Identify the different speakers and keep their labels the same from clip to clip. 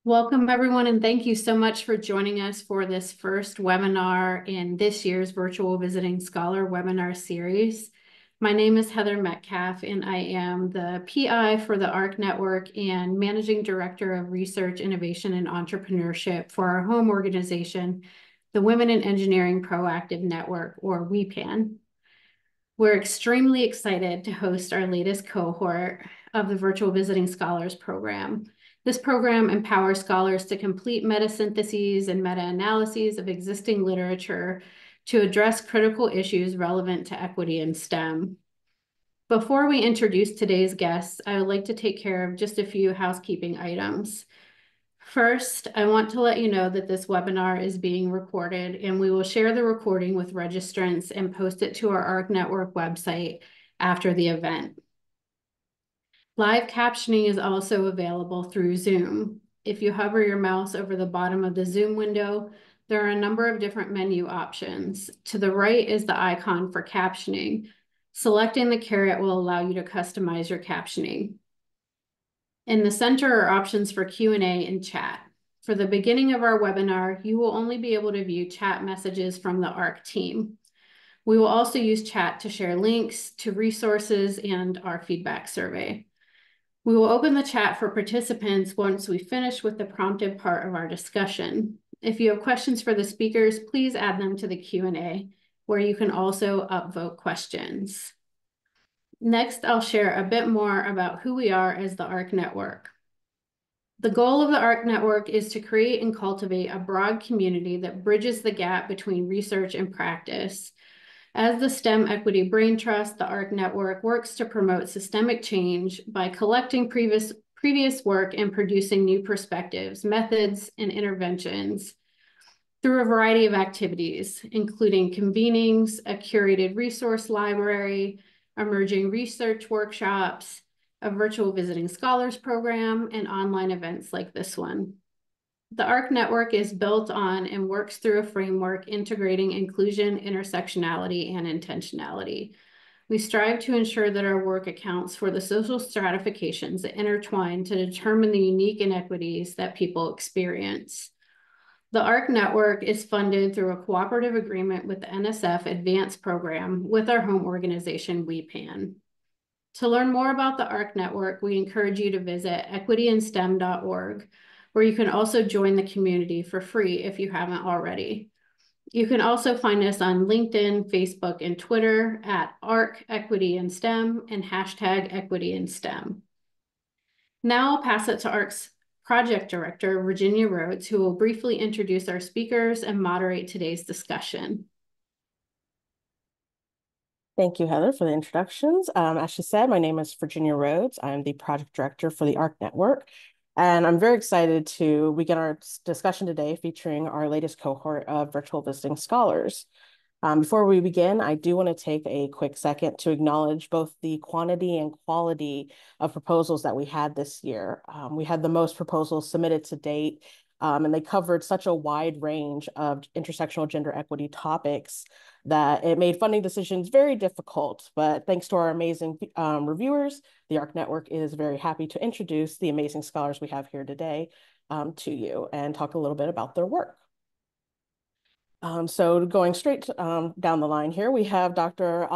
Speaker 1: Welcome, everyone, and thank you so much for joining us for this first webinar in this year's Virtual Visiting Scholar webinar series. My name is Heather Metcalf, and I am the PI for the ARC Network and Managing Director of Research, Innovation, and Entrepreneurship for our home organization, the Women in Engineering Proactive Network, or WEPAN. We're extremely excited to host our latest cohort of the Virtual Visiting Scholars program. This program empowers scholars to complete meta-syntheses and meta-analyses of existing literature to address critical issues relevant to equity in STEM. Before we introduce today's guests, I would like to take care of just a few housekeeping items. First, I want to let you know that this webinar is being recorded, and we will share the recording with registrants and post it to our ARC Network website after the event. Live captioning is also available through Zoom. If you hover your mouse over the bottom of the Zoom window, there are a number of different menu options. To the right is the icon for captioning. Selecting the caret will allow you to customize your captioning. In the center are options for Q&A and chat. For the beginning of our webinar, you will only be able to view chat messages from the ARC team. We will also use chat to share links to resources and our feedback survey. We will open the chat for participants once we finish with the prompted part of our discussion. If you have questions for the speakers, please add them to the Q&A, where you can also upvote questions. Next, I'll share a bit more about who we are as the ARC Network. The goal of the ARC Network is to create and cultivate a broad community that bridges the gap between research and practice. As the STEM Equity Brain Trust, the ARC Network works to promote systemic change by collecting previous work and producing new perspectives, methods, and interventions through a variety of activities, including convenings, a curated resource library, emerging research workshops, a virtual visiting scholars program, and online events like this one. The ARC Network is built on and works through a framework integrating inclusion, intersectionality, and intentionality. We strive to ensure that our work accounts for the social stratifications that intertwine to determine the unique inequities that people experience. The ARC Network is funded through a cooperative agreement with the NSF Advanced Program with our home organization, WEPAN. To learn more about the ARC Network, we encourage you to visit equityinstem.org, where you can also join the community for free if you haven't already. You can also find us on LinkedIn, Facebook, and Twitter at ARC Equity in STEM and hashtag Equity in STEM. Now I'll pass it to ARC's Project Director, Virginia Rhodes, who will briefly introduce our speakers and moderate today's discussion.
Speaker 2: Thank you, Heather, for the introductions. As she said, my name is Virginia Rhodes. I'm the Project Director for the ARC Network. And I'm very excited to begin our discussion today featuring our latest cohort of virtual visiting scholars. Before we begin, I do want to take a quick second to acknowledge both the quantity and quality of proposals that we had this year. We had the most proposals submitted to date, and they covered such a wide range of intersectional gender equity topics that it made funding decisions very difficult. But thanks to our amazing reviewers, the ARC Network is very happy to introduce the amazing scholars we have here today to you and talk a little bit about their work. So going straight down the line here, we have Dr.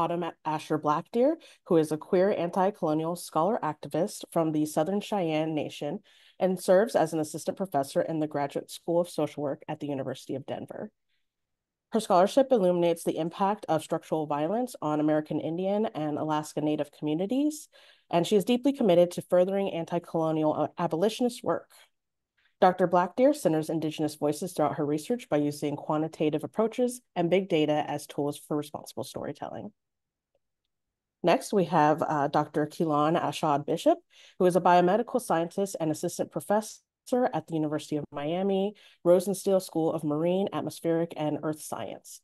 Speaker 2: Asher BlackDeer, who is a queer anti-colonial scholar activist from the Southern Cheyenne Nation and serves as an assistant professor in the Graduate School of Social Work at the University of Denver. Her scholarship illuminates the impact of structural violence on American Indian and Alaska Native communities, and she is deeply committed to furthering anti-colonial abolitionist work. Dr. BlackDeer centers Indigenous voices throughout her research by using quantitative approaches and big data as tools for responsible storytelling. Next, we have Dr. Kilan Ashad-Bishop, who is a biomedical scientist and assistant professor at the University of Miami, Rosenstiel School of Marine, Atmospheric, and Earth Science.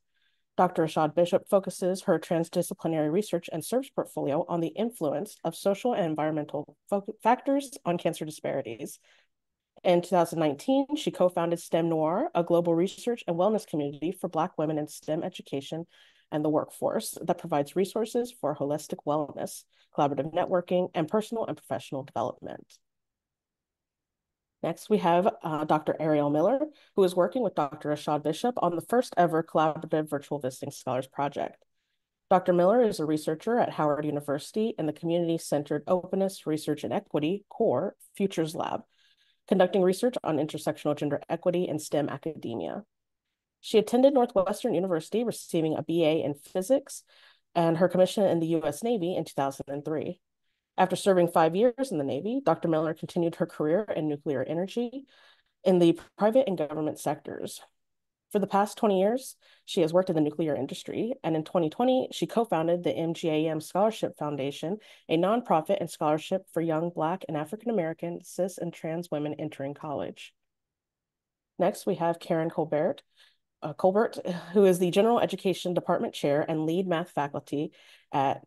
Speaker 2: Dr. Ashad-Bishop focuses her transdisciplinary research and service portfolio on the influence of social and environmental factors on cancer disparities. In 2019, she co-founded STEMNoire, a global research and wellness community for Black women in STEM education and the workforce that provides resources for holistic wellness, collaborative networking, and personal and professional development. Next, we have Dr. Arielle Miller, who is working with Dr. Ashad-Bishop on the first ever collaborative virtual visiting scholars project. Dr. Miller is a researcher at Howard University in the community-centered Openness, Research and Equity, Cohort, Futures Lab, conducting research on intersectional gender equity in STEM academia. She attended Northwestern University, receiving a BA in physics and her commission in the U.S. Navy in 2003. After serving 5 years in the Navy, Dr. Miller continued her career in nuclear energy in the private and government sectors. For the past 20 years, she has worked in the nuclear industry, and in 2020, she co-founded the MGAM Scholarship Foundation, a nonprofit and scholarship for young Black and African American, cis, and trans women entering college. Next, we have Karen Colbert, who is the General Education Department Chair and lead math faculty at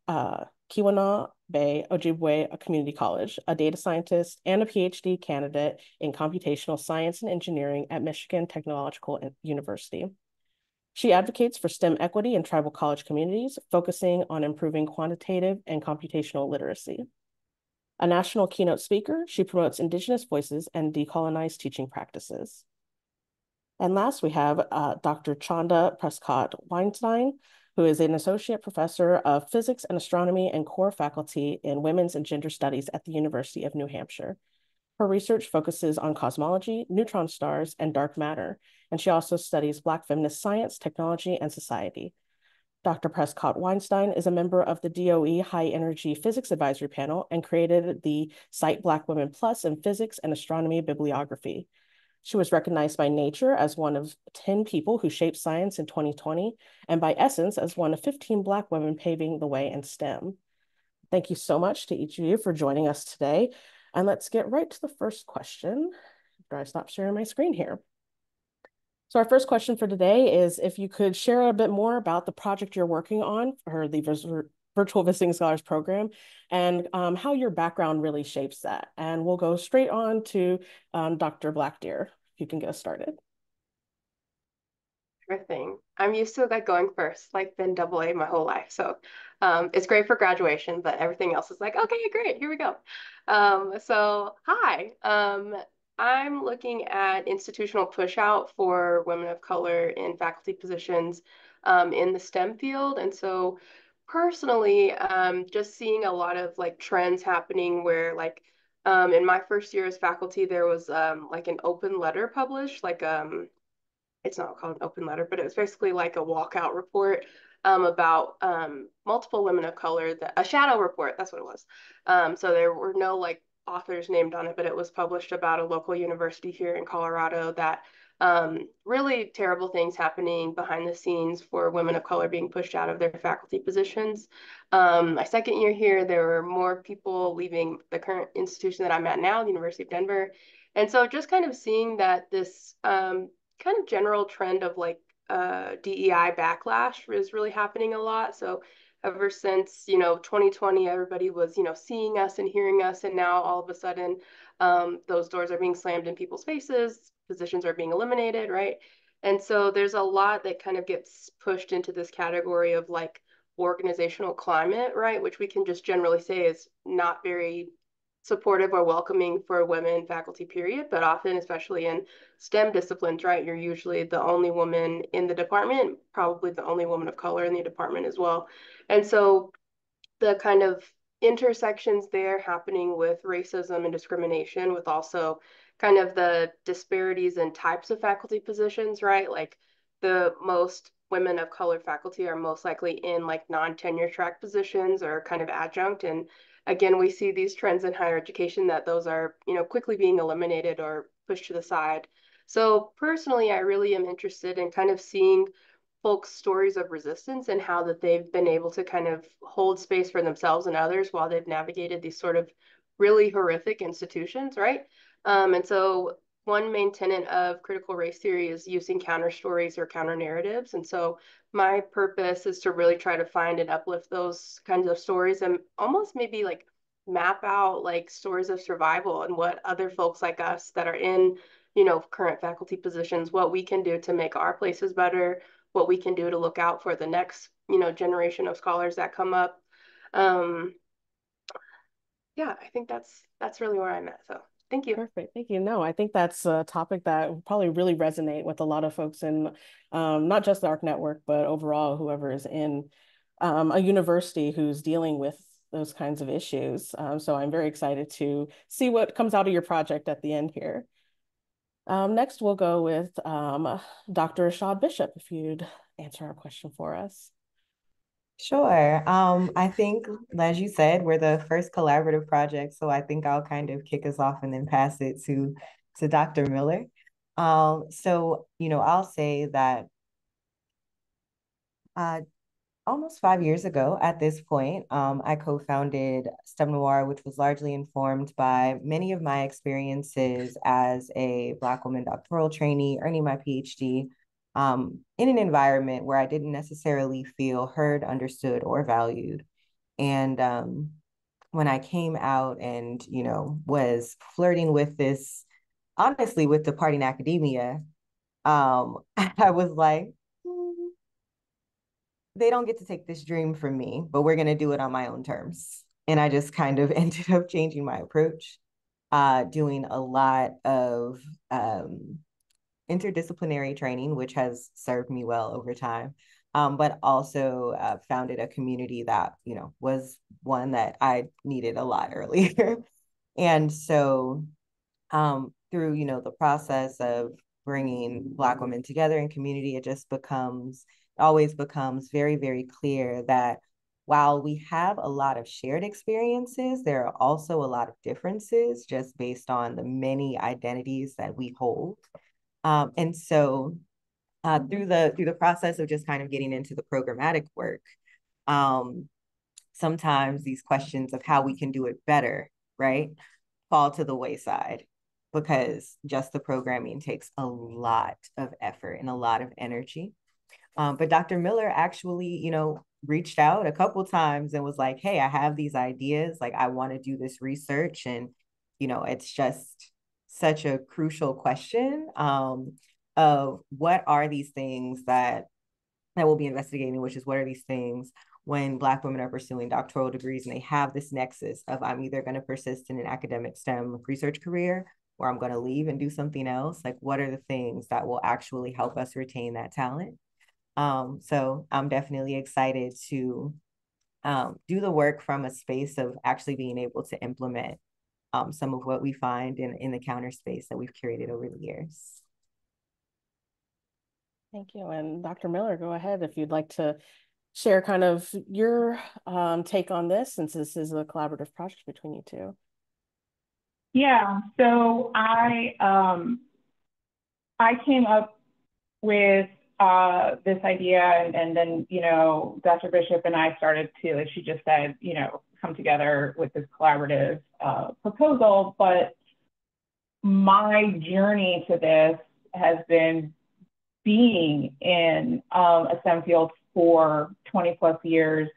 Speaker 2: Keweenaw Bay Ojibwa Community College, a data scientist and a PhD candidate in computational science and engineering at Michigan Technological University. She advocates for STEM equity in tribal college communities, focusing on improving quantitative and computational literacy. A national keynote speaker, she promotes Indigenous voices and decolonized teaching practices. And last, we have Dr. Chanda Prescott-Weinstein, who is an associate professor of physics and astronomy and core faculty in women's and gender studies at the University of New Hampshire. Her research focuses on cosmology, neutron stars, and dark matter, and she also studies Black feminist science, technology, and society. Dr. Prescott-Weinstein is a member of the DOE High Energy Physics Advisory Panel and created the site Black Women Plus in Physics and Astronomy Bibliography. She was recognized by Nature as one of 10 people who shaped science in 2020, and by Essence as one of 15 Black women paving the way in STEM. Thank you so much to each of you for joining us today. And let's get right to the first question after I stop sharing my screen here. So our first question for today is if you could share a bit more about the project you're working on for the Virtual Visiting Scholars Program and how your background really shapes that. And we'll go straight on to Dr. BlackDeer, if you can get us started.
Speaker 3: Sure thing. I'm used to like going first, like been double A my whole life. So it's great for graduation, but everything else is like, okay, great, here we go. Hi. I'm looking at institutional push out for women of color in faculty positions in the STEM field. And so personally, just seeing a lot of like trends happening where like in my first year as faculty, there was like an open letter published, like it's not called an open letter, but it was basically like a walkout report about multiple women of color, a shadow report, that's what it was. So there were no like authors named on it, but it was published about a local university here in Colorado that really terrible things happening behind the scenes for women of color being pushed out of their faculty positions. My second year here, there were more people leaving the current institution that I'm at now, the University of Denver. And so just kind of seeing that this kind of general trend of like DEI backlash is really happening a lot. So ever since, 2020, everybody was, seeing us and hearing us. And now all of a sudden, those doors are being slammed in people's faces, positions are being eliminated, right? And so there's a lot that kind of gets pushed into this category of like organizational climate, right? Which we can just generally say is not very supportive or welcoming for women faculty, period. But often, especially in STEM disciplines, right, you're usually the only woman in the department, probably the only woman of color in the department as well. And so the kind of intersections there happening with racism and discrimination, with also kind of the disparities in types of faculty positions, right? Like the most women of color faculty are most likely in like non-tenure track positions or kind of adjunct. And again, we see these trends in higher education that those are, quickly being eliminated or pushed to the side. So personally, I really am interested in kind of seeing folks' stories of resistance and how that they've been able to kind of hold space for themselves and others while they've navigated these sort of really horrific institutions, right? And so one main tenet of critical race theory is using counter stories or counter narratives. And so my purpose is to really try to find and uplift those kinds of stories and almost maybe like map out like stories of survival and what other folks like us that are in, current faculty positions, what we can do to make our places better, what we can do to look out for the next, generation of scholars that come up. Yeah, I think that's really where I'm at. So Thank you.
Speaker 2: Perfect. Thank you. No, I think that's a topic that will probably really resonate with a lot of folks in not just the ARC network, but overall, whoever is in a university who's dealing with those kinds of issues. So I'm very excited to see what comes out of your project at the end here. Next, we'll go with Dr. Ashad-Bishop, if you'd answer our question for us.
Speaker 4: Sure. I think, as you said, we're the first collaborative project, so I think I'll kind of kick us off and then pass it to Dr. Miller. So, I'll say that almost 5 years ago at this point, I co-founded STEMNoire, which was largely informed by many of my experiences as a Black woman doctoral trainee, earning my PhD, in an environment where I didn't necessarily feel heard, understood, or valued. And when I came out and, was flirting with this, honestly, with departing academia, I was like, they don't get to take this dream from me, but we're going to do it on my own terms. And I just kind of ended up changing my approach, doing a lot of interdisciplinary training, which has served me well over time, but also founded a community that, was one that I needed a lot earlier. And so through, the process of bringing Black women together in community, it just always becomes very, very clear that while we have a lot of shared experiences, there are also a lot of differences just based on the many identities that we hold. And so through the process of just kind of getting into the programmatic work, sometimes these questions of how we can do it better, right, fall to the wayside because just the programming takes a lot of effort and a lot of energy. But Dr. Miller actually, reached out a couple times and was like, hey, I have these ideas, like I want to do this research. And, it's just such a crucial question of what are these things that we'll be investigating, which is what are these things when Black women are pursuing doctoral degrees and they have this nexus of I'm either going to persist in an academic STEM research career or I'm going to leave and do something else. Like, what are the things that will actually help us retain that talent? So I'm definitely excited to do the work from a space of actually being able to implement some of what we find in the counter space that we've curated over the years.
Speaker 2: Thank you. And Dr. Miller, go ahead if you'd like to share kind of your take on this, since this is a collaborative project between you two.
Speaker 5: Yeah, so I came up with this idea, and then, Dr. Bishop and I started to, like she just said, come together with this collaborative proposal. But my journey to this has been being in a STEM field for 20 plus years,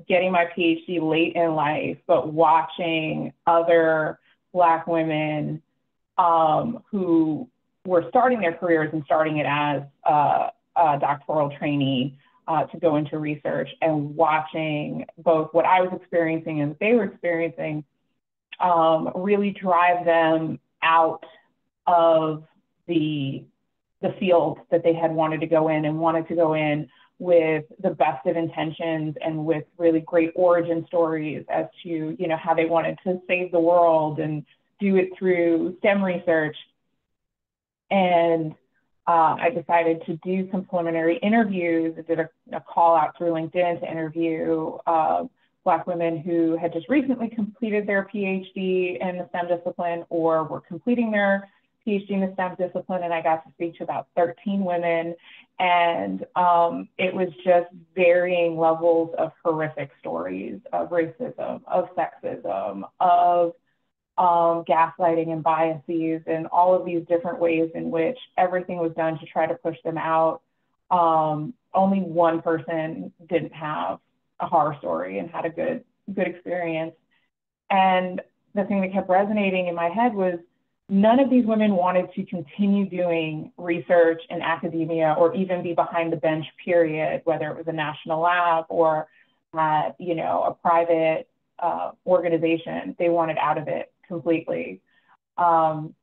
Speaker 5: getting my PhD late in life, but watching other Black women who were starting their careers and starting it as a doctoral trainee to go into research, and watching both what I was experiencing and what they were experiencing really drive them out of the field that they had wanted to go in, and wanted to go in with the best of intentions and with really great origin stories as to, how they wanted to save the world and do it through STEM research. And I decided to do some preliminary interviews. I did a call out through LinkedIn to interview Black women who had just recently completed their PhD in the STEM discipline or were completing their PhD in the STEM discipline. And I got to speak to about 13 women. And it was just varying levels of horrific stories of racism, of sexism, of gaslighting and biases, and all of these different ways in which everything was done to try to push them out. Only one person didn't have a horror story and had a good experience. And the thing that kept resonating in my head was none of these women wanted to continue doing research in academia or even be behind the bench, period, whether it was a national lab or at, a private organization. They wanted out of it completely. And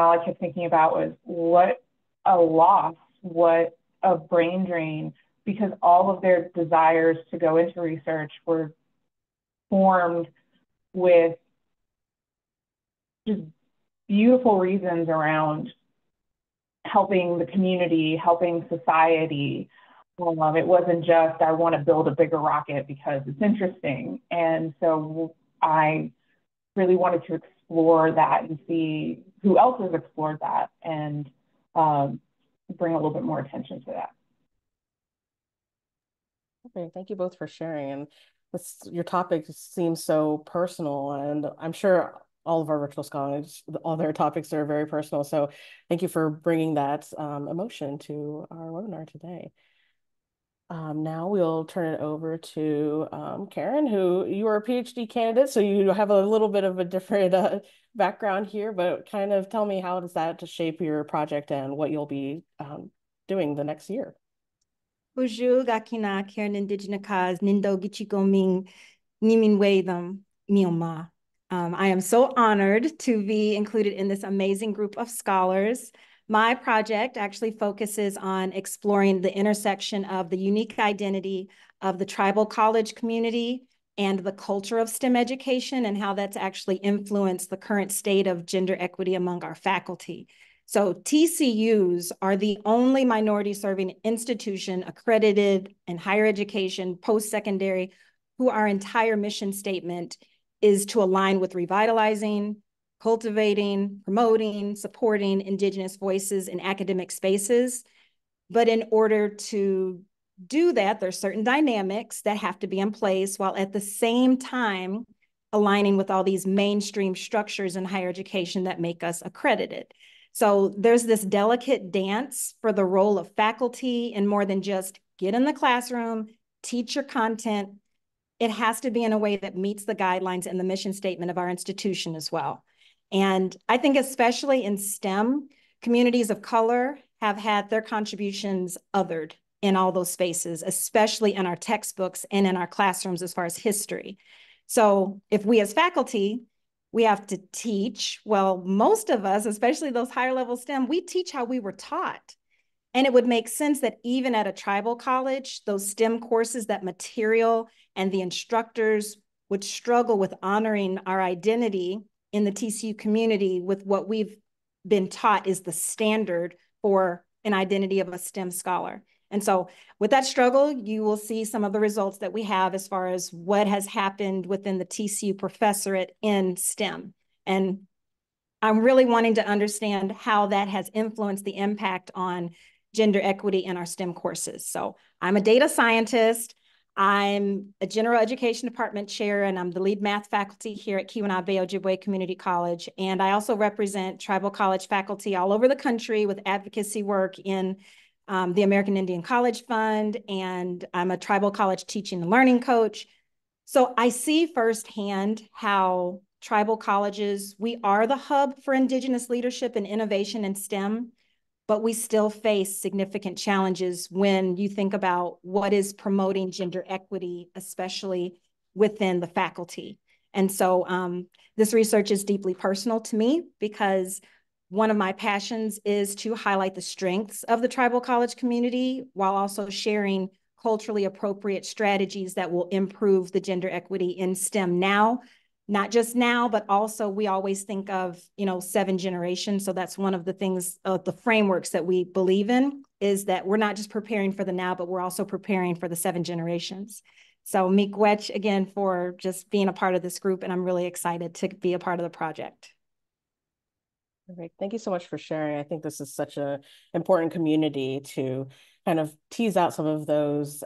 Speaker 5: all I kept thinking about was what a loss, what a brain drain, because all of their desires to go into research were formed with just beautiful reasons around helping the community, helping society. It wasn't just, I want to build a bigger rocket because it's interesting. And so I really wanted to explore that and see who else has explored that and bring a little bit more attention to that.
Speaker 2: Okay, thank you both for sharing. And your topic seems so personal, and I'm sure all of our virtual scholars, all their topics are very personal. So thank you for bringing that emotion to our webinar today. Now we'll turn it over to Karen, who you are a PhD candidate, so you have a little bit of a different background here, but kind of tell me how does that to shape your project and what you'll be doing the next year.
Speaker 6: Bonjour, Gakina, Karen Indigenous Cause, Nindo Gichigoming, Nimin Wedam, Mioma. I am so honored to be included in this amazing group of scholars. My project actually focuses on exploring the intersection of the unique identity of the tribal college community and the culture of STEM education and how that's actually influenced the current state of gender equity among our faculty. So TCUs are the only minority serving institution accredited in higher education, post-secondary, who our entire mission statement is to align with revitalizing, cultivating, promoting, supporting Indigenous voices in academic spaces. But in order to do that, there's certain dynamics that have to be in place while at the same time aligning with all these mainstream structures in higher education that make us accredited. So there's this delicate dance for the role of faculty and more than just get in the classroom, teach your content. It has to be in a way that meets the guidelines and the mission statement of our institution as well. And I think especially in STEM, communities of color have had their contributions othered in all those spaces, especially in our textbooks and in our classrooms as far as history. So if we as faculty, we have to teach, well, most of us, especially those higher level STEM, we teach how we were taught. And it would make sense that even at a tribal college, those STEM courses, that material and the instructors would struggle with honoring our identity in the TCU community with what we've been taught is the standard for an identity of a STEM scholar. And so with that struggle, you will see some of the results that we have as far as what has happened within the TCU professorate in STEM. And I'm really wanting to understand how that has influenced the impact on gender equity in our STEM courses. So I'm a data scientist. I'm a general education department chair, and I'm the lead math faculty here at Keweenaw Ojibwa Community College. And I also represent tribal college faculty all over the country with advocacy work in the American Indian College Fund, and I'm a tribal college teaching and learning coach. So I see firsthand how tribal colleges, we are the hub for Indigenous leadership and innovation in STEM, but we still face significant challenges when you think about what is promoting gender equity, especially within the faculty. And so this research is deeply personal to me because one of my passions is to highlight the strengths of the tribal college community while also sharing culturally appropriate strategies that will improve the gender equity in STEM now, not just now, but also we always think of, 7 generations. So that's one of the things, the frameworks that we believe in is that we're not just preparing for the now, but we're also preparing for the 7 generations. So miigwech again for just being a part of this group, and I'm really excited to be a part of the project.
Speaker 2: Perfect. Thank you so much for sharing. I think this is such an important community to kind of tease out some of those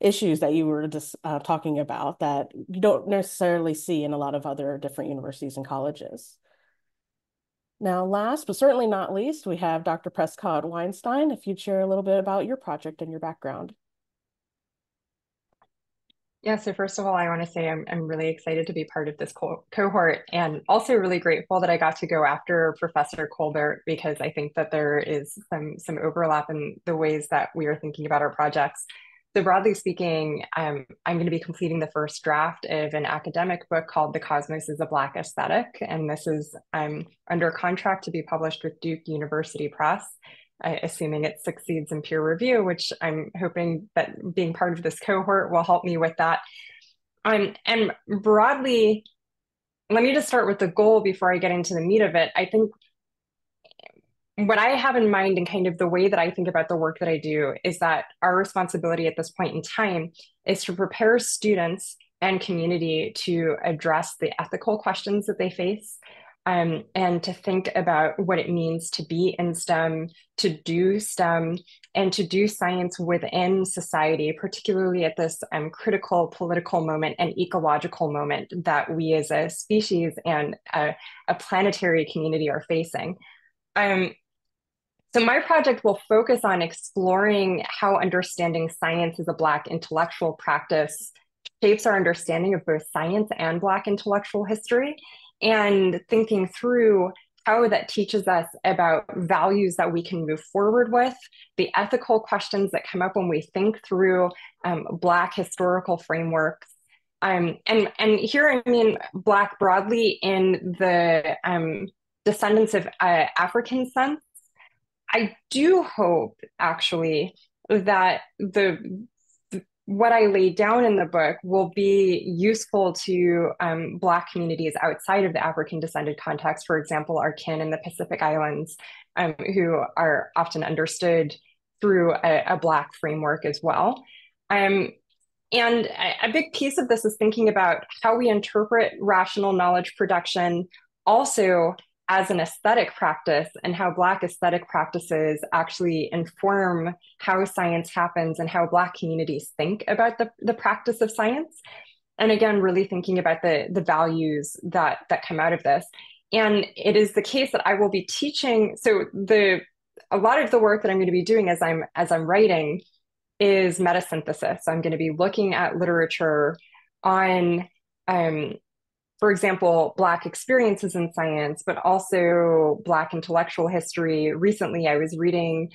Speaker 2: issues that you were just talking about that you don't necessarily see in a lot of other different universities and colleges. Now, last but certainly not least, we have Dr. Prescott Weinstein. If you'd share a little bit about your project and your background.
Speaker 7: Yeah, so first of all, I want to say I'm really excited to be part of this cohort and also really grateful that I got to go after Professor Colbert because I think that there is some overlap in the ways that we are thinking about our projects. So broadly speaking, I'm going to be completing the first draft of an academic book called The Cosmos is a Black Aesthetic. And this is under contract to be published with Duke University Press, assuming it succeeds in peer review, which I'm hoping that being part of this cohort will help me with that. And broadly, let me just start with the goal before I get into the meat of it. I think what I have in mind and kind of the way that I think about the work that I do is that our responsibility at this point in time is to prepare students and community to address the ethical questions that they face, and to think about what it means to be in STEM, to do STEM, and to do science within society, particularly at this critical political moment and ecological moment that we as a species and a planetary community are facing. So my project will focus on exploring how understanding science as a Black intellectual practice shapes our understanding of both science and Black intellectual history, and thinking through how that teaches us about values that we can move forward with, the ethical questions that come up when we think through Black historical frameworks. And here I mean Black broadly in the descendants of African sense. I do hope actually that what I laid down in the book will be useful to Black communities outside of the African descended context, for example, our kin in the Pacific Islands, who are often understood through a Black framework as well. And a big piece of this is thinking about how we interpret rational knowledge production also as an aesthetic practice, and how Black aesthetic practices actually inform how science happens and how Black communities think about the practice of science. And again, really thinking about the values that come out of this. And it is the case that I will be teaching. So a lot of the work that I'm going to be doing as I'm writing is metasynthesis. So I'm going to be looking at literature on for example, Black experiences in science, but also Black intellectual history. Recently, I was reading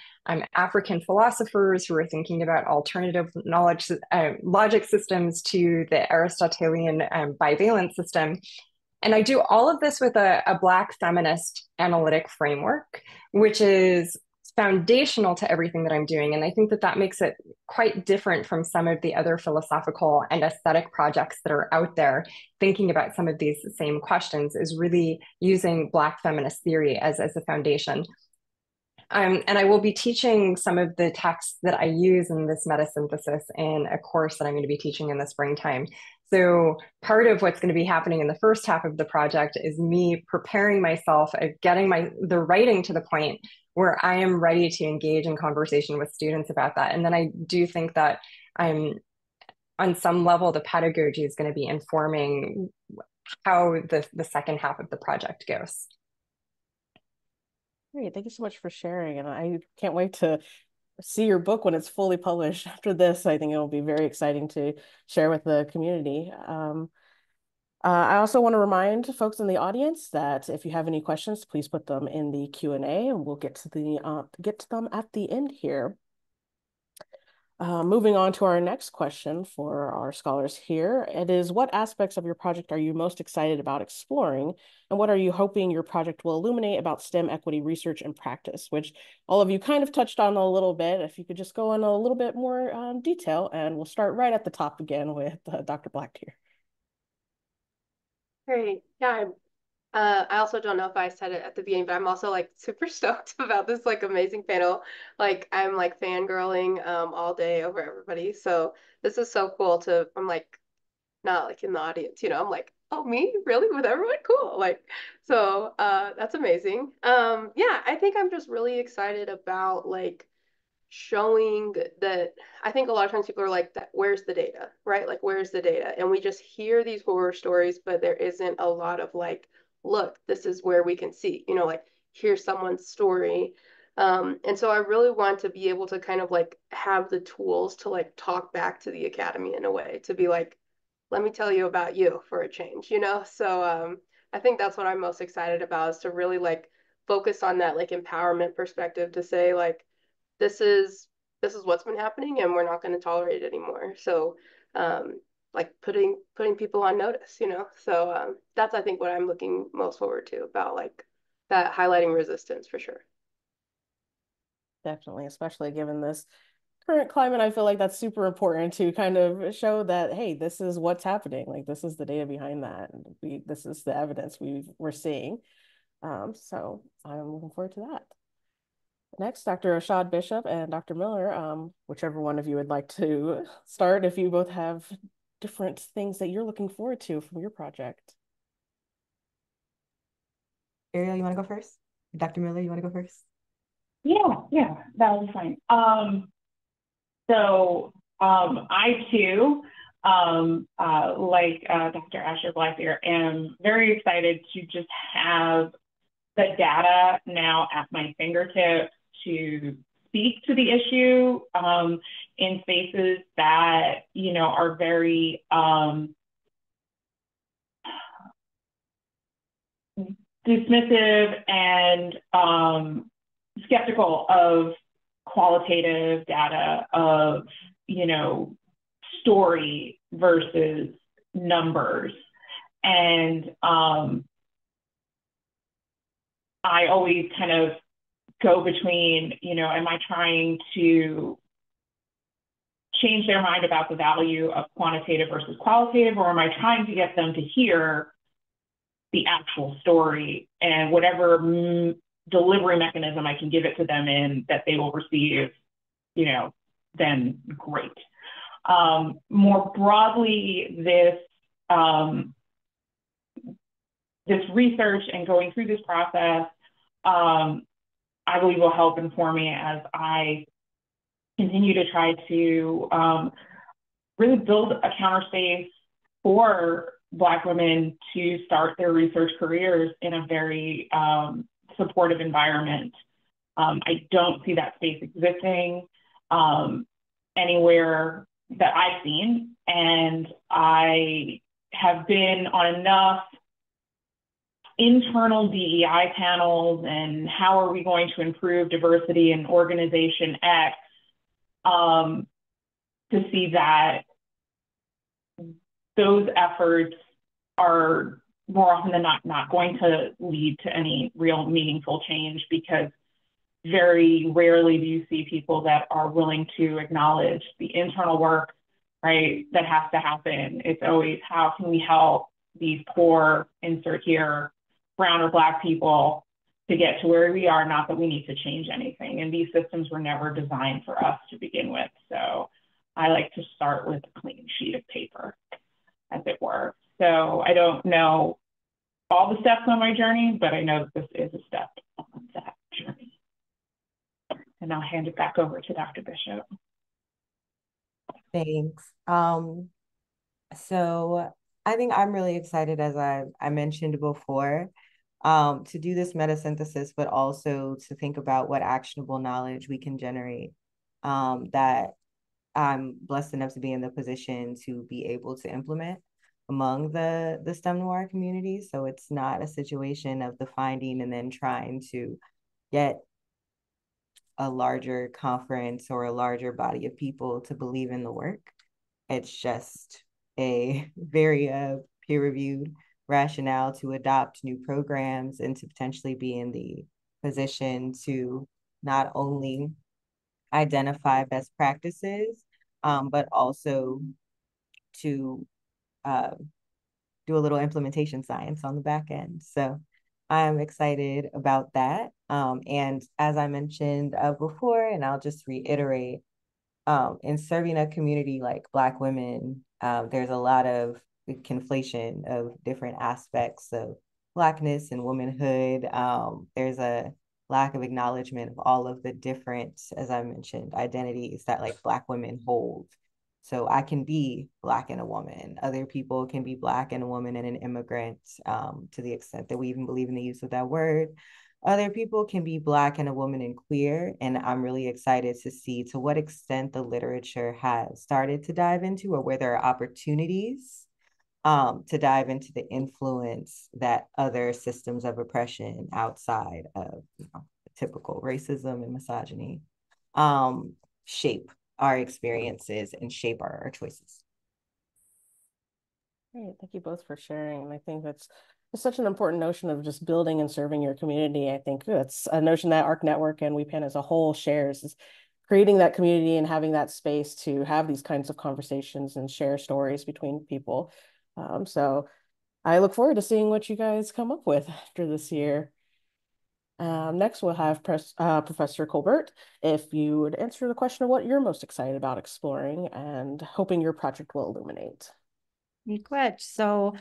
Speaker 7: African philosophers who were thinking about alternative knowledge logic systems to the Aristotelian bivalent system. And I do all of this with a Black feminist analytic framework, which is foundational to everything that I'm doing. And I think that makes it quite different from some of the other philosophical and aesthetic projects that are out there thinking about some of these same questions, is really using Black feminist theory as a foundation. And I will be teaching some of the texts that I use in this metasynthesis in a course that I'm going to be teaching in the springtime. So part of what's going to be happening in the first half of the project is me preparing myself, getting the writing to the point where I am ready to engage in conversation with students about that. And then I do think that on some level, the pedagogy is going to be informing how the second half of the project goes.
Speaker 2: Great, thank you so much for sharing. And I can't wait to see your book when it's fully published after this. I think it will be very exciting to share with the community. I also want to remind folks in the audience that if you have any questions, please put them in the Q&A, and we'll get to them at the end here. Moving on to our next question for our scholars here, it is, what aspects of your project are you most excited about exploring, and what are you hoping your project will illuminate about STEM equity research and practice, which all of you kind of touched on a little bit. If you could just go in a little bit more detail, and we'll start right at the top again with Dr. BlackDeer.
Speaker 3: Great. Yeah, I also don't know if I said it at the beginning, but I'm also like super stoked about this like amazing panel. Like I'm like fangirling all day over everybody. So this is so cool I'm like not like in the audience, I'm like, oh, me? Really? With everyone? Cool. Like, so that's amazing. Yeah, I think I'm just really excited about like showing that. I think a lot of times people are like, that where's the data, right? Like, where's the data? And we just hear these horror stories, but there isn't a lot of like, look, this is where we can see, like here's someone's story. And so I really want to be able to kind of like have the tools to like talk back to the academy in a way, to be like, let me tell you about you for a change, So I think that's what I'm most excited about, is to really like focus on that like empowerment perspective, to say like, this is this is what's been happening and we're not going to tolerate it anymore. So like putting people on notice, you know. So that's, I think, what I'm looking most forward to about like that, highlighting resistance for sure.
Speaker 2: Definitely, especially given this current climate, I feel like that's super important to kind of show that, hey, this is what's happening. Like, this is the data behind that. And this is the evidence we're seeing. So I'm looking forward to that. Next, Dr. Ashad-Bishop and Dr. Miller, whichever one of you would like to start, if you both have different things that you're looking forward to from your project.
Speaker 4: Arielle, you want to go first? Dr. Miller, you want to go first?
Speaker 5: Yeah, that'll be fine. I too, like Dr. Asher BlackDeer, am very excited to just have the data now at my fingertips to speak to the issue in spaces that, you know, are very dismissive and skeptical of qualitative data, of, you know, story versus numbers. And I always kind of go between, you know, am I trying to change their mind about the value of quantitative versus qualitative, or am I trying to get them to hear the actual story and whatever delivery mechanism I can give it to them in that they will receive, you know, then great. More broadly, this research and going through this process, I believe will help inform me as I continue to try to really build a counter space for Black women to start their research careers in a very supportive environment. I don't see that space existing anywhere that I've seen, and I have been on enough internal DEI panels and how are we going to improve diversity in organization X to see that those efforts are more often than not going to lead to any real meaningful change, because very rarely do you see people that are willing to acknowledge the internal work, right, that has to happen. It's always, how can we help these poor, insert here, brown or Black people to get to where we are, not that we need to change anything. And these systems were never designed for us to begin with. So I like to start with a clean sheet of paper, as it were. So I don't know all the steps on my journey, but I know that this is a step on that journey. And I'll hand it back over to Dr. Bishop.
Speaker 4: Thanks. So I think I'm really excited, as I mentioned before, to do this meta-synthesis, but also to think about what actionable knowledge we can generate, that I'm blessed enough to be in the position to be able to implement among the STEMNoire community. So it's not a situation of the finding and then trying to get a larger conference or a larger body of people to believe in the work. It's just a very peer-reviewed rationale to adopt new programs and to potentially be in the position to not only identify best practices, but also to do a little implementation science on the back end. So I'm excited about that. And as I mentioned before, and I'll just reiterate, in serving a community like Black women, there's a lot of conflation of different aspects of Blackness and womanhood. There's a lack of acknowledgement of all of the different, as I mentioned, identities that like Black women hold. So I can be Black and a woman. Other people can be Black and a woman and an immigrant, to the extent that we even believe in the use of that word. Other people can be Black and a woman and queer. And I'm really excited to see to what extent the literature has started to dive into, or where there are opportunities to dive into the influence that other systems of oppression outside of, you know, typical racism and misogyny shape our experiences and shape our choices.
Speaker 2: Great, thank you both for sharing. And I think it's such an important notion of just building and serving your community. I think that's a notion that ARC Network and WePan as a whole shares, is creating that community and having that space to have these kinds of conversations and share stories between people. So I look forward to seeing what you guys come up with after this year. Next, we'll have Professor Colbert, if you would answer the question of what you're most excited about exploring and hoping your project will illuminate.
Speaker 6: So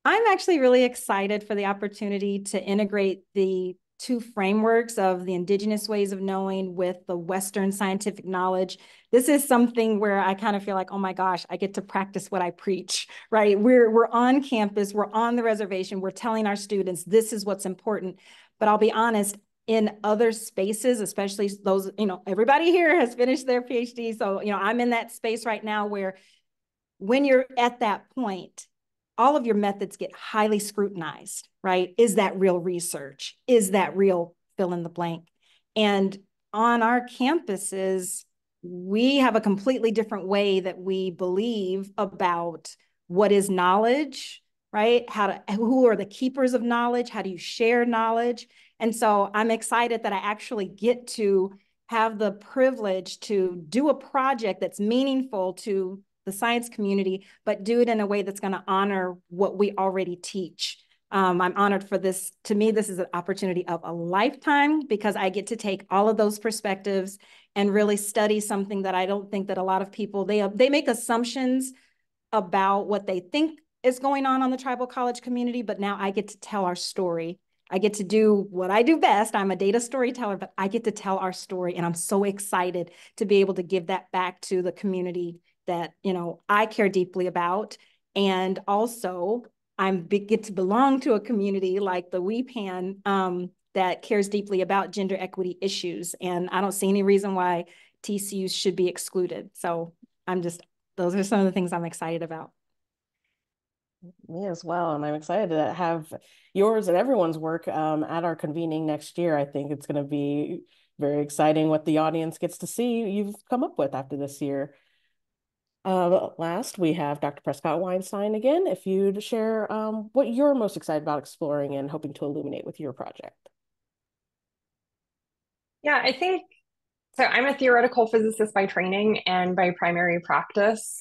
Speaker 6: I'm actually really excited for the opportunity to integrate the two frameworks of the indigenous ways of knowing with the Western scientific knowledge. This is something where I kind of feel like, oh my gosh, I get to practice what I preach, right? We're on campus, we're on the reservation, we're telling our students this is what's important. But I'll be honest, in other spaces, especially those, everybody here has finished their PhD. So, I'm in that space right now where when you're at that point, all of your methods get highly scrutinized, right? Is that real research? Is that real fill in the blank? And on our campuses, we have a completely different way that we believe about what is knowledge, right? Who are the keepers of knowledge? How do you share knowledge? And so I'm excited that I actually get to have the privilege to do a project that's meaningful to the science community, but do it in a way that's going to honor what we already teach. I'm honored for this. To me, this is an opportunity of a lifetime because I get to take all of those perspectives and really study something that I don't think that a lot of people, they make assumptions about what they think is going on the tribal college community, but now I get to tell our story. I get to do what I do best. I'm a data storyteller, but I get to tell our story. And I'm so excited to be able to give that back to the community that, I care deeply about. And also get to belong to a community like the WePan that cares deeply about gender equity issues. And I don't see any reason why TCUs should be excluded. So those are some of the things I'm excited about.
Speaker 2: Me as well. And I'm excited to have yours and everyone's work at our convening next year. I think it's going to be very exciting what the audience gets to see you've come up with after this year. Last, we have Dr. Prescott Weinstein again, if you'd share what you're most excited about exploring and hoping to illuminate with your project.
Speaker 7: Yeah, I think, so I'm a theoretical physicist by training and by primary practice.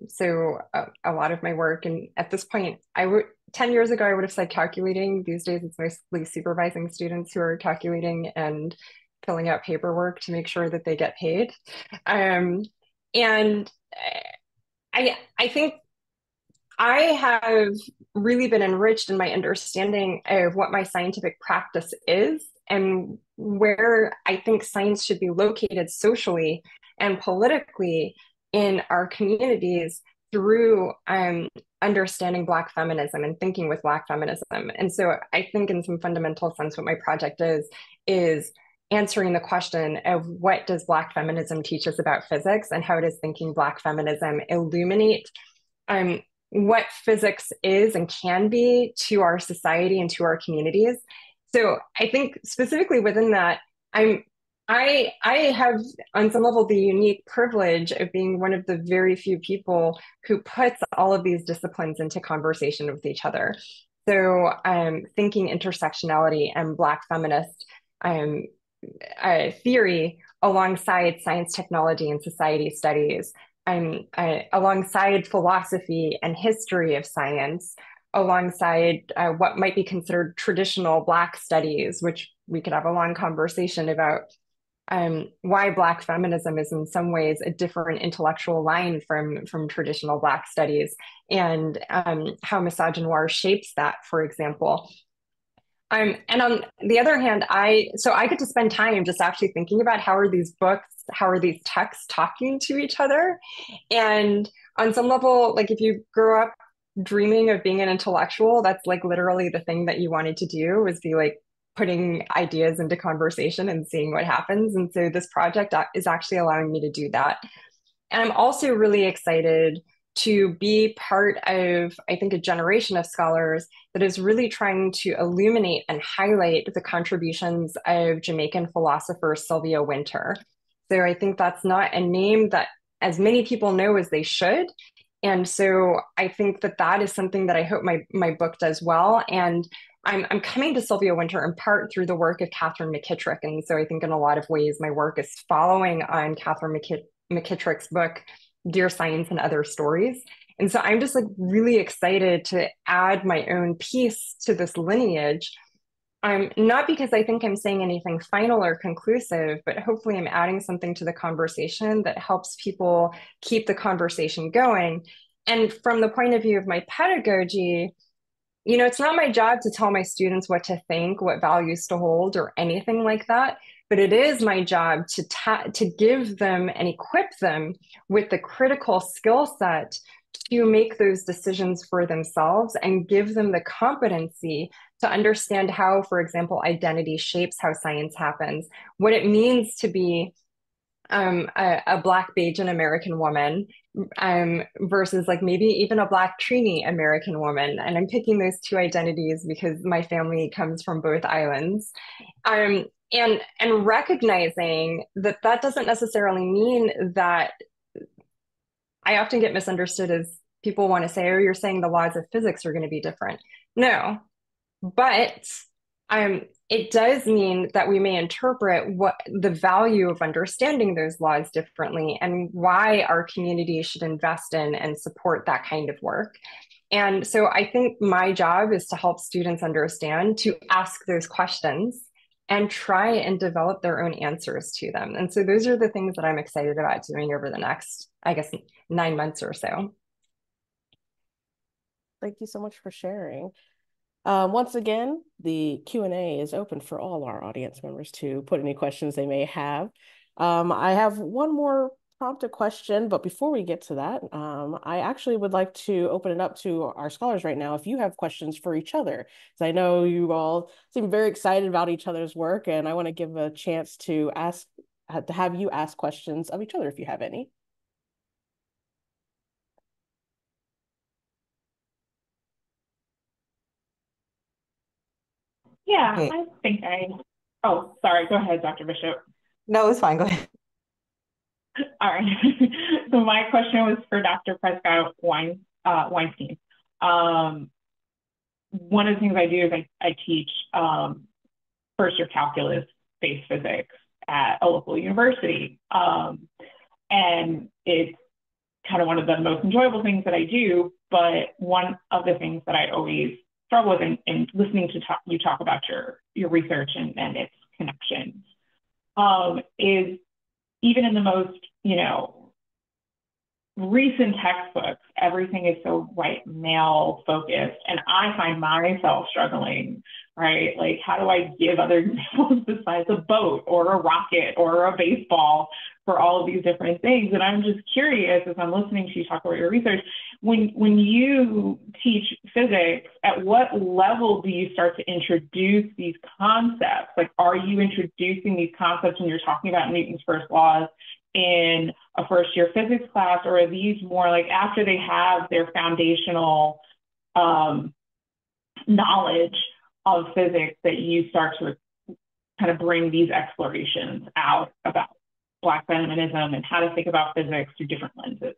Speaker 7: So a lot of my work, and at this point, 10 years ago, I would have said calculating. These days, it's mostly supervising students who are calculating and filling out paperwork to make sure that they get paid. And I think I have really been enriched in my understanding of what my scientific practice is and where I think science should be located socially and politically in our communities through understanding Black feminism and thinking with Black feminism. And so I think in some fundamental sense, what my project is answering the question of what does Black feminism teach us about physics, and how does thinking Black feminism illuminate what physics is and can be to our society and to our communities. So I think specifically within that, I have on some level the unique privilege of being one of the very few people who puts all of these disciplines into conversation with each other. So thinking intersectionality and Black feminist theory alongside science, technology, and society studies, alongside philosophy and history of science, alongside what might be considered traditional Black studies, which we could have a long conversation about why Black feminism is in some ways a different intellectual line from traditional Black studies, and how misogynoir shapes that, for example. And on the other hand, I get to spend time just actually thinking about how are these texts talking to each other. And on some level, like if you grew up dreaming of being an intellectual, that's like literally the thing that you wanted to do, was be like putting ideas into conversation and seeing what happens. And so this project is actually allowing me to do that. And I'm also really excited to be part of, I think, a generation of scholars that is really trying to illuminate and highlight the contributions of Jamaican philosopher Sylvia Wynter. So I think that's not a name that as many people know as they should. And so I think that that is something that I hope my book does well. And I'm coming to Sylvia Wynter in part through the work of Catherine McKittrick. And so I think in a lot of ways, my work is following on Catherine McKittrick's book, Dear Science and Other Stories. And so I'm just like really excited to add my own piece to this lineage. Not because I think I'm saying anything final or conclusive, but hopefully I'm adding something to the conversation that helps people keep the conversation going. And from the point of view of my pedagogy, you know, it's not my job to tell my students what to think, what values to hold, or anything like that. But it is my job to give them and equip them with the critical skill set to make those decisions for themselves and give them the competency to understand how, for example, identity shapes how science happens, what it means to be a Black Bajan American woman versus like maybe even a Black Trini American woman. And I'm picking those two identities because my family comes from both islands. And recognizing that that doesn't necessarily mean that I often get misunderstood as people want to say, oh, you're saying the laws of physics are going to be different. No, but it does mean that we may interpret what the value of understanding those laws differently and why our community should invest in and support that kind of work. And so I think my job is to help students understand, to ask those questions and try and develop their own answers to them. And so those are the things that I'm excited about doing over the next, I guess, 9 months or so.
Speaker 2: Thank you so much for sharing. Once again, the Q&A is open for all our audience members to put any questions they may have. I have one more prompted question, but before we get to that, I actually would like to open it up to our scholars right now if you have questions for each other. So I know you all seem very excited about each other's work, and I want to give a chance to have you ask questions of each other if you have any.
Speaker 5: Yeah,
Speaker 4: Okay.
Speaker 5: I think oh, sorry, go ahead, Dr. Bishop.
Speaker 4: No, it's fine. Go ahead.
Speaker 5: All right. So my question was for Dr. Prescott Weinstein. One of the things I do is I teach first year calculus-based physics at a local university. And it's kind of one of the most enjoyable things that I do. But one of the things that I always struggle with in listening to you talk about your research and its connections is even in the most, recent textbooks, everything is so white male focused. And I find myself struggling, right? Like, how do I give other examples besides a boat or a rocket or a baseball for all of these different things? And I'm just curious, as I'm listening to you talk about your research, when you teach physics, at what level do you start to introduce these concepts? Like, are you introducing these concepts when you're talking about Newton's first laws in a first year physics class, or are these more like after they have their foundational knowledge of physics that you start to kind of bring these explorations out about Black feminism and how to think about physics through different lenses?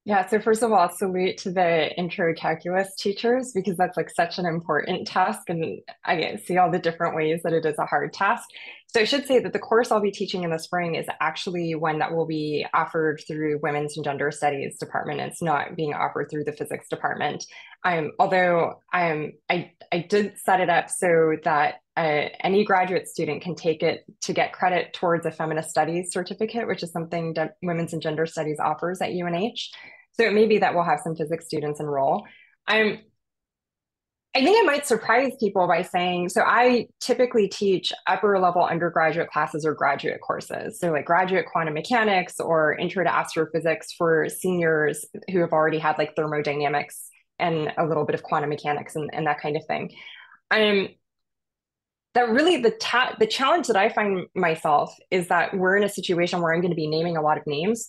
Speaker 7: Yeah, so first of all, salute to the intro calculus teachers, because that's like such an important task, and I see all the different ways that it is a hard task. So I should say that the course I'll be teaching in the spring is actually one that will be offered through Women's and Gender Studies department. It's not being offered through the physics department. Although I did set it up so that any graduate student can take it to get credit towards a feminist studies certificate, which is something that Women's and Gender Studies offers at UNH. So it may be that we'll have some physics students enroll. I think I might surprise people by saying, so I typically teach upper level undergraduate classes or graduate courses. So like graduate quantum mechanics or intro to astrophysics for seniors who have already had like thermodynamics and a little bit of quantum mechanics and that kind of thing. That really the challenge that I find myself is that we're in a situation where I'm going to be naming a lot of names.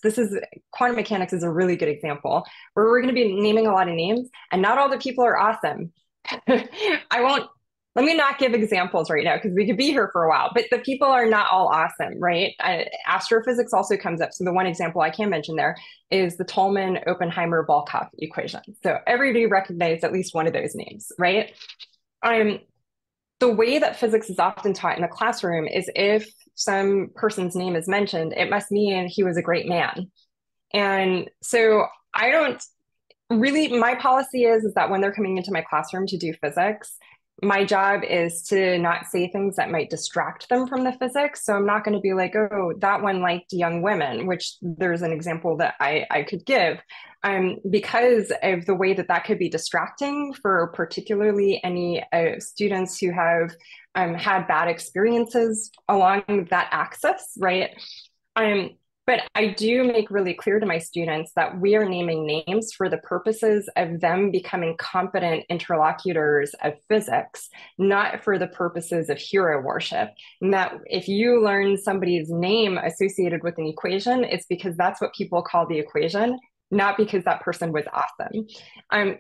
Speaker 7: Quantum mechanics is a really good example where we're going to be naming a lot of names and not all the people are awesome. I let me not give examples right now because we could be here for a while, but the people are not all awesome, right? Astrophysics also comes up. So the one example I can mention there is the Tolman-Oppenheimer-Volkoff equation. So everybody recognizes at least one of those names, right? The way that physics is often taught in the classroom is if some person's name is mentioned, it must mean he was a great man. And so I don't really, my policy is that when they're coming into my classroom to do physics, my job is to not say things that might distract them from the physics. So I'm not going to be like, oh, that one liked young women, which there's an example that I could give. Because of the way that that could be distracting for particularly any students who have had bad experiences along that axis, right? But I do make really clear to my students that we are naming names for the purposes of them becoming competent interlocutors of physics, not for the purposes of hero worship. And that if you learn somebody's name associated with an equation, it's because that's what people call the equation, not because that person was awesome.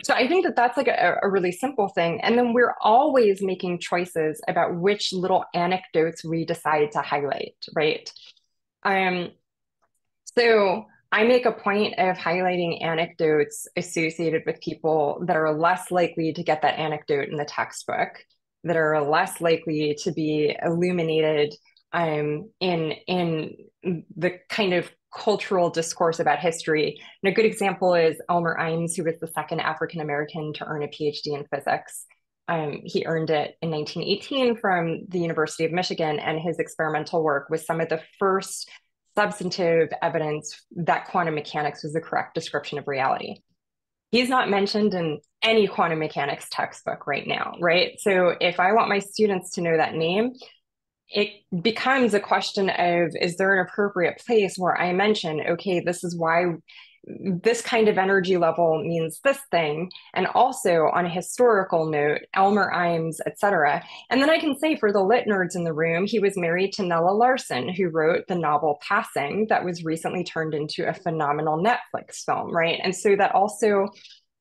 Speaker 7: So I think that that's like a really simple thing. And then we're always making choices about which little anecdotes we decide to highlight, right? So I make a point of highlighting anecdotes associated with people that are less likely to get that anecdote in the textbook, that are less likely to be illuminated in the kind of cultural discourse about history. And a good example is Elmer Imes, who was the second African American to earn a PhD in physics. He earned it in 1918 from the University of Michigan, and his experimental work was some of the first substantive evidence that quantum mechanics was the correct description of reality. He's not mentioned in any quantum mechanics textbook right now, right? So if I want my students to know that name, it becomes a question of, is there an appropriate place where I mention, okay, this is why this kind of energy level means this thing, and also on a historical note, Elmer Imes, etc. And then I can say for the lit nerds in the room, he was married to Nella Larson, who wrote the novel Passing that was recently turned into a phenomenal Netflix film, right? And so that also,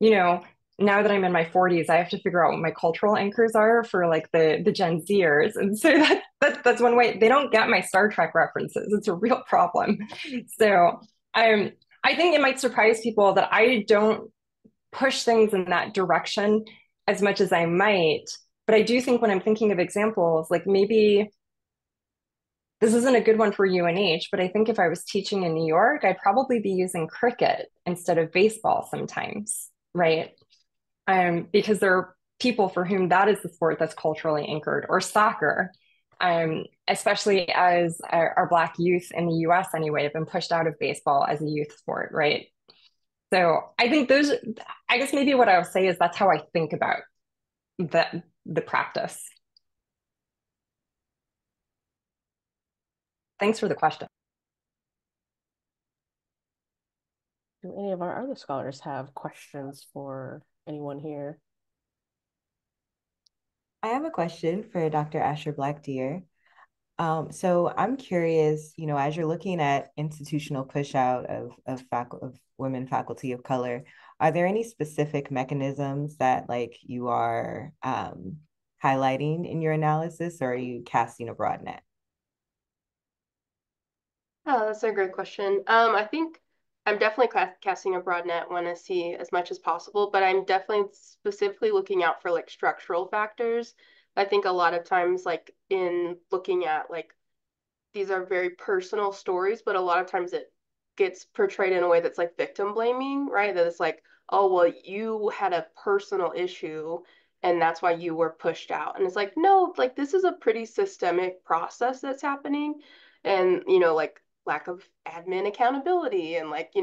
Speaker 7: you know, now that I'm in my 40s, I have to figure out what my cultural anchors are for like the Gen Zers. And so that's one way. They don't get my Star Trek references. It's a real problem. So I think it might surprise people that I don't push things in that direction as much as I might. But I do think when I'm thinking of examples, like maybe this isn't a good one for UNH, but I think if I was teaching in New York, I'd probably be using cricket instead of baseball sometimes, right? Because there are people for whom that is the sport that's culturally anchored, or soccer. Especially as our Black youth in the US anyway have been pushed out of baseball as a youth sport, right? So I think I guess maybe what I'll say is that's how I think about the practice. Thanks for the question.
Speaker 2: Do any of our other scholars have questions for anyone here?
Speaker 4: I have a question for Dr. Asher BlackDeer. So I'm curious, as you're looking at institutional push out of women faculty of color, are there any specific mechanisms that like you are highlighting in your analysis, or are you casting a broad net?
Speaker 3: Oh, that's a great question. I think I'm definitely casting a broad net, want to see as much as possible, but I'm definitely specifically looking out for like structural factors. I think a lot of times, like in looking at like these are very personal stories, but a lot of times it gets portrayed in a way that's like victim blaming, right? That it's like, oh, well, you had a personal issue and that's why you were pushed out. And it's like, no, like this is a pretty systemic process that's happening. And, like lack of admin accountability and like,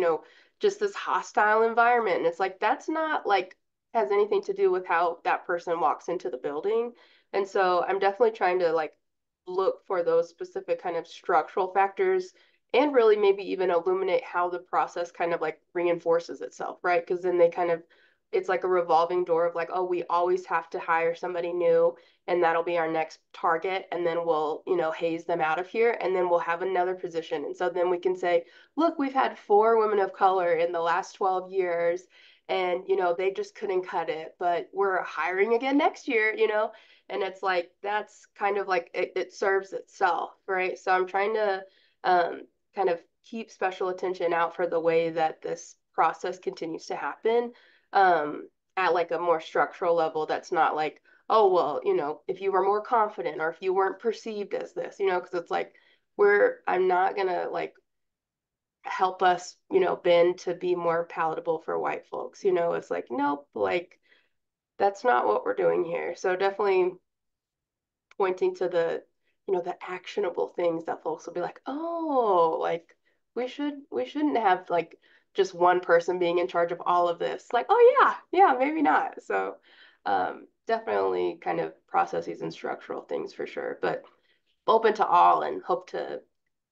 Speaker 3: just this hostile environment. And it's like, that's not like has anything to do with how that person walks into the building. And so I'm definitely trying to like look for those specific kind of structural factors and really maybe even illuminate how the process kind of like reinforces itself, right? Because then it's like a revolving door of like, oh, we always have to hire somebody new and that'll be our next target. And then we'll, haze them out of here and then we'll have another position. And so then we can say, look, we've had 4 women of color in the last 12 years and, you know, they just couldn't cut it, but we're hiring again next year, you know, and it's like, that's kind of like, it serves itself, right? So I'm trying to kind of keep special attention out for the way that this process continues to happen at like a more structural level that's not like, oh, well, you know, if you were more confident or if you weren't perceived as this, you know, because it's like, I'm not gonna like help us, you know, bend to be more palatable for white folks. You know, it's like, nope, like that's not what we're doing here. So definitely pointing to the, you know, the actionable things that folks will be like, oh, like we shouldn't have like just one person being in charge of all of this. Like, oh yeah, maybe not. So definitely kind of processes and structural things for sure, but open to all and hope to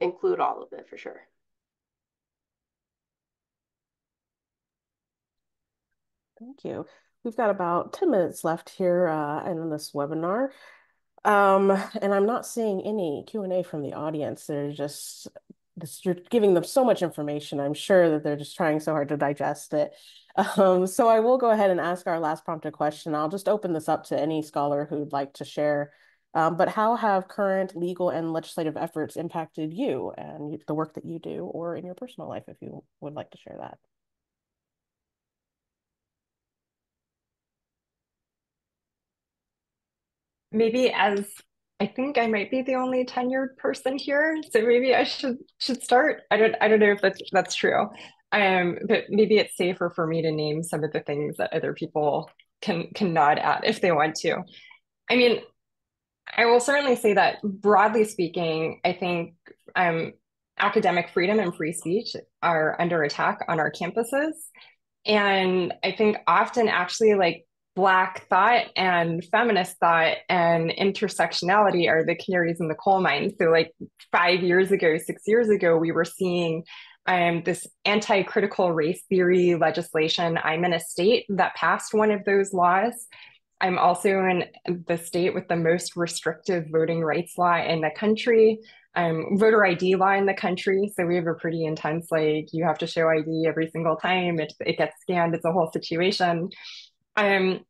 Speaker 3: include all of it for sure.
Speaker 2: Thank you. We've got about 10 minutes left here in this webinar. And I'm not seeing any Q&A from the audience. They're just, you're giving them so much information. I'm sure that they're just trying so hard to digest it. So I will go ahead and ask our last prompted question. I'll just open this up to any scholar who'd like to share. But how have current legal and legislative efforts impacted you and the work that you do, or in your personal life, if you would like to share that?
Speaker 7: Maybe as I think I might be the only tenured person here, so maybe I should start. I don't know if that's true. But maybe it's safer for me to name some of the things that other people can nod at if they want to. I mean, I will certainly say that broadly speaking, I think academic freedom and free speech are under attack on our campuses. And I think often actually like Black thought and feminist thought and intersectionality are the canaries in the coal mine. So like 5 years ago, 6 years ago, we were seeing this anti-critical race theory legislation. I'm in a state that passed one of those laws. I'm also in the state with the most restrictive voting rights law in the country, voter ID law in the country. So we have a pretty intense, like, you have to show ID every single time it gets scanned. It's a whole situation. And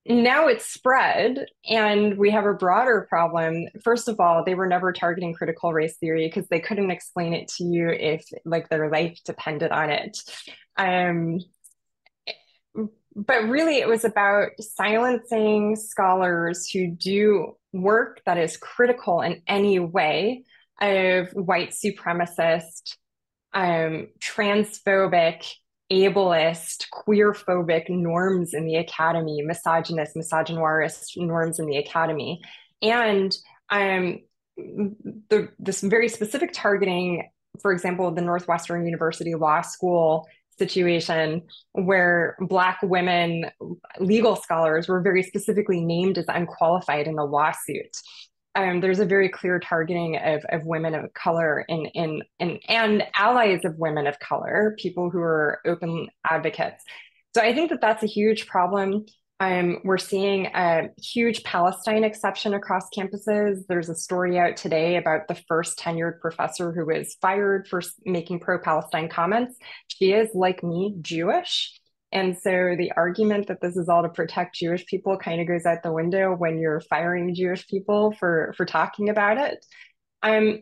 Speaker 7: now it's spread, and we have a broader problem. First of all, they were never targeting critical race theory because they couldn't explain it to you if like their life depended on it. But really, it was about silencing scholars who do work that is critical in any way of white supremacist, transphobic, ableist, queerphobic norms in the academy, misogynist, misogynoirist norms in the academy. And this very specific targeting, for example, the Northwestern University Law School situation where Black women legal scholars were very specifically named as unqualified in the lawsuit. There's a very clear targeting of women of color and allies of women of color, people who are open advocates. So I think that that's a huge problem. We're seeing a huge Palestine exception across campuses. There's a story out today about the first tenured professor who was fired for making pro-Palestine comments. She is, like me, Jewish. And so the argument that this is all to protect Jewish people kind of goes out the window when you're firing Jewish people for talking about it. And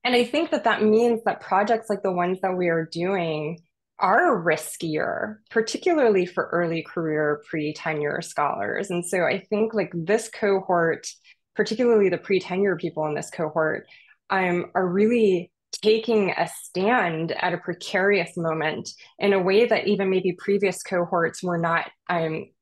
Speaker 7: I think that means that projects like the ones that we are doing are riskier, particularly for early career pre-tenure scholars. And so I think like this cohort, particularly the pre-tenure people in this cohort, are really taking a stand at a precarious moment in a way that even maybe previous cohorts were not,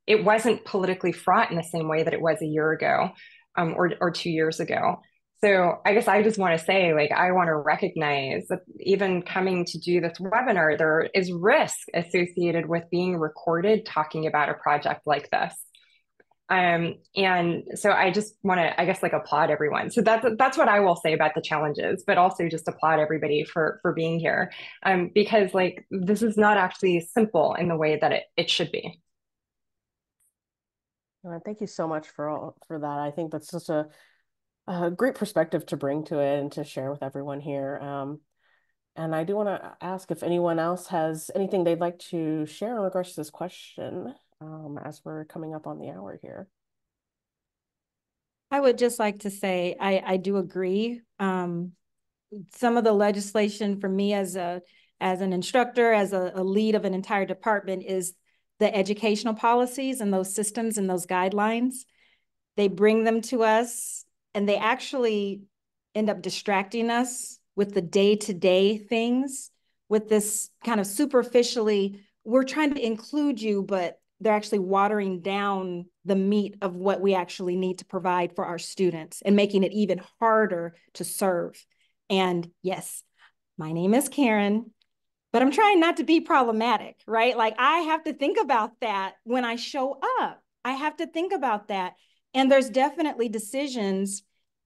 Speaker 7: it wasn't politically fraught in the same way that it was a year ago or 2 years ago. So I guess I just want to say, like, I want to recognize that even coming to do this webinar, there is risk associated with being recorded talking about a project like this. And so I just want to, I guess, like applaud everyone. So that's what I will say about the challenges, but also just applaud everybody for being here, because like this is not actually simple in the way that it should be.
Speaker 2: Thank you so much for that. I think that's just a great perspective to bring to it and to share with everyone here. And I do want to ask if anyone else has anything they'd like to share in regards to this question as we're coming up on the hour here.
Speaker 6: I would just like to say, I do agree. Some of the legislation for me as an instructor, as a lead of an entire department, is the educational policies and those systems and those guidelines. They bring them to us and they actually end up distracting us with the day-to-day things, with this kind of superficially, we're trying to include you, but they're actually watering down the meat of what we actually need to provide for our students and making it even harder to serve. And yes, my name is Karen, but I'm trying not to be problematic, right? Like I have to think about that when I show up. I have to think about that. And there's definitely decisions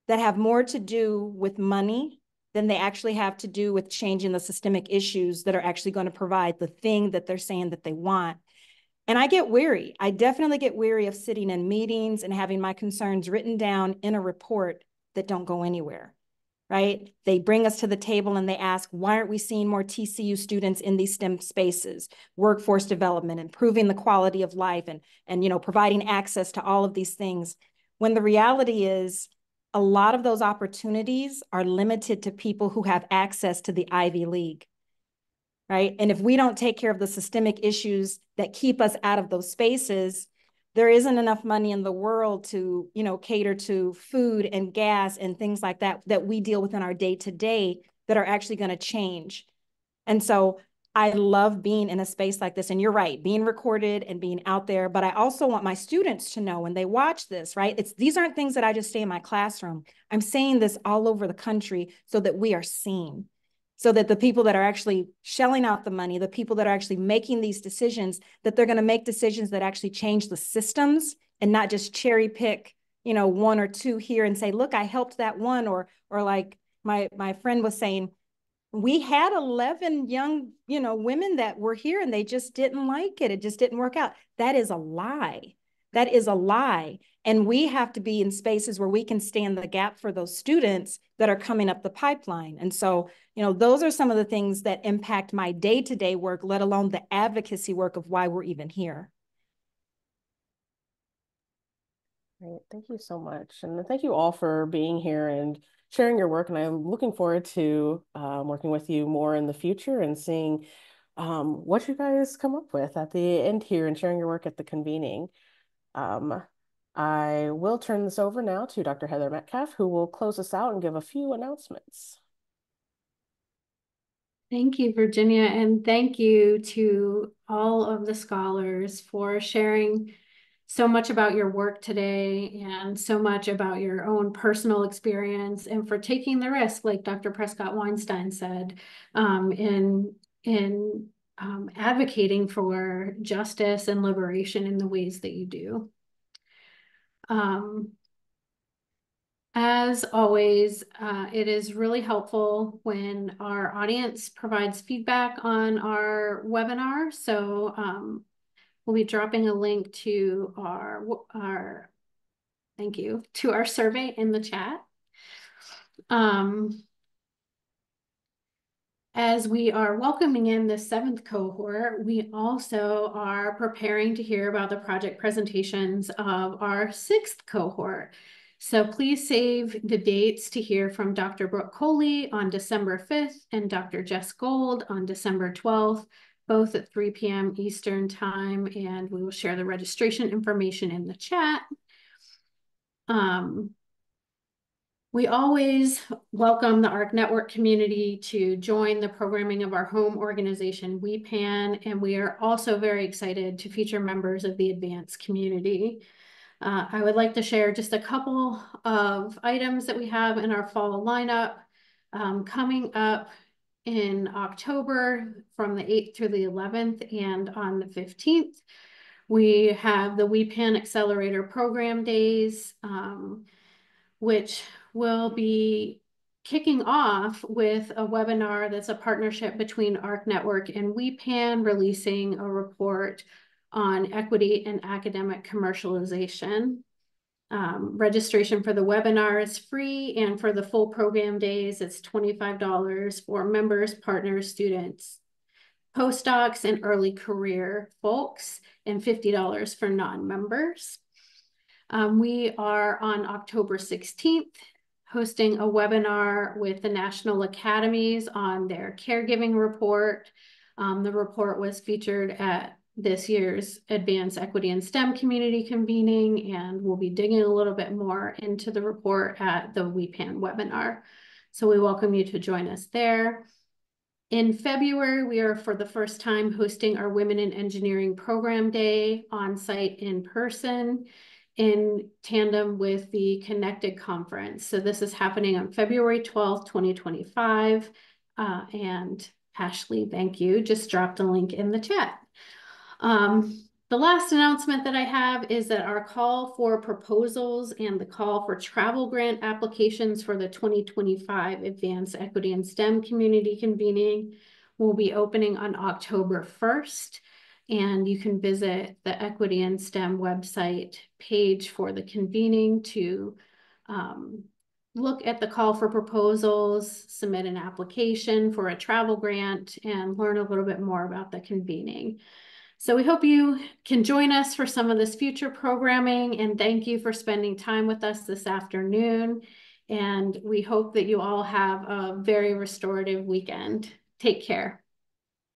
Speaker 6: that have more to do with money than they actually have to do with changing the systemic issues that are actually going to provide the thing that they're saying that they want. And I get weary. I definitely get weary of sitting in meetings and having my concerns written down in a report that don't go anywhere, right? They bring us to the table and they ask, why aren't we seeing more TCU students in these STEM spaces, workforce development, improving the quality of life, and providing access to all of these things, when the reality is a lot of those opportunities are limited to people who have access to the Ivy League, right? And if we don't take care of the systemic issues that keep us out of those spaces, there isn't enough money in the world to, cater to food and gas and things like that that we deal with in our day-to-day that are actually going to change. And so I love being in a space like this. And you're right, being recorded and being out there. But I also want my students to know when they watch this, right? These aren't things that I just say in my classroom. I'm saying this all over the country so that we are seen, so that the people that are actually shelling out the money, the people that are actually making these decisions, that they're going to make decisions that actually change the systems and not just cherry pick, one or two here and say, look, I helped that one. Or like my friend was saying, we had 11 young, women that were here and they just didn't like it. It just didn't work out. That is a lie. That is a lie. And we have to be in spaces where we can stand the gap for those students that are coming up the pipeline. And so, those are some of the things that impact my day-to-day work, let alone the advocacy work of why we're even here.
Speaker 2: Great. Thank you so much. And thank you all for being here and sharing your work. And I'm looking forward to working with you more in the future and seeing what you guys come up with at the end here and sharing your work at the convening. I will turn this over now to Dr. Heather Metcalf, who will close us out and give a few announcements.
Speaker 1: Thank you, Virginia, and thank you to all of the scholars for sharing so much about your work today and so much about your own personal experience, and for taking the risk, like Dr. Prescott Weinstein said, in advocating for justice and liberation in the ways that you do. As always, it is really helpful when our audience provides feedback on our webinar. So we'll be dropping a link to our thank you, to our survey in the chat. As we are welcoming in the 7th cohort, we also are preparing to hear about the project presentations of our 6th cohort. So please save the dates to hear from Dr. Brooke Coley on December 5th and Dr. Jess Gold on December 12th, both at 3 p.m. Eastern time, and we will share the registration information in the chat. We always welcome the ARC Network community to join the programming of our home organization, WePan, and we are also very excited to feature members of the advanced community. I would like to share just a couple of items that we have in our fall lineup. Coming up in October from the 8th through the 11th and on the 15th, we have the WePan Accelerator Program Days, which will be kicking off with a webinar that's a partnership between ARC Network and WePan, releasing a report on equity and academic commercialization. Registration for the webinar is free, and for the full program days, it's $25 for members, partners, students, postdocs, and early career folks, and $50 for non-members. We are on October 16th hosting a webinar with the National Academies on their caregiving report. The report was featured at this year's Advanced Equity and STEM community convening, and we'll be digging a little bit more into the report at the WEPAN webinar. So we welcome you to join us there. In February, we are for the first time hosting our Women in Engineering Program Day on site in person in tandem with the Connected Conference. So this is happening on February 12th, 2025. And Ashley, thank you, just dropped a link in the chat. The last announcement that I have is that our call for proposals and the call for travel grant applications for the 2025 Advanced Equity and STEM community convening will be opening on October 1st. And you can visit the Equity and STEM website page for the convening to look at the call for proposals, submit an application for a travel grant, and learn a little bit more about the convening. So we hope you can join us for some of this future programming, and thank you for spending time with us this afternoon. And we hope that you all have a very restorative weekend. Take care.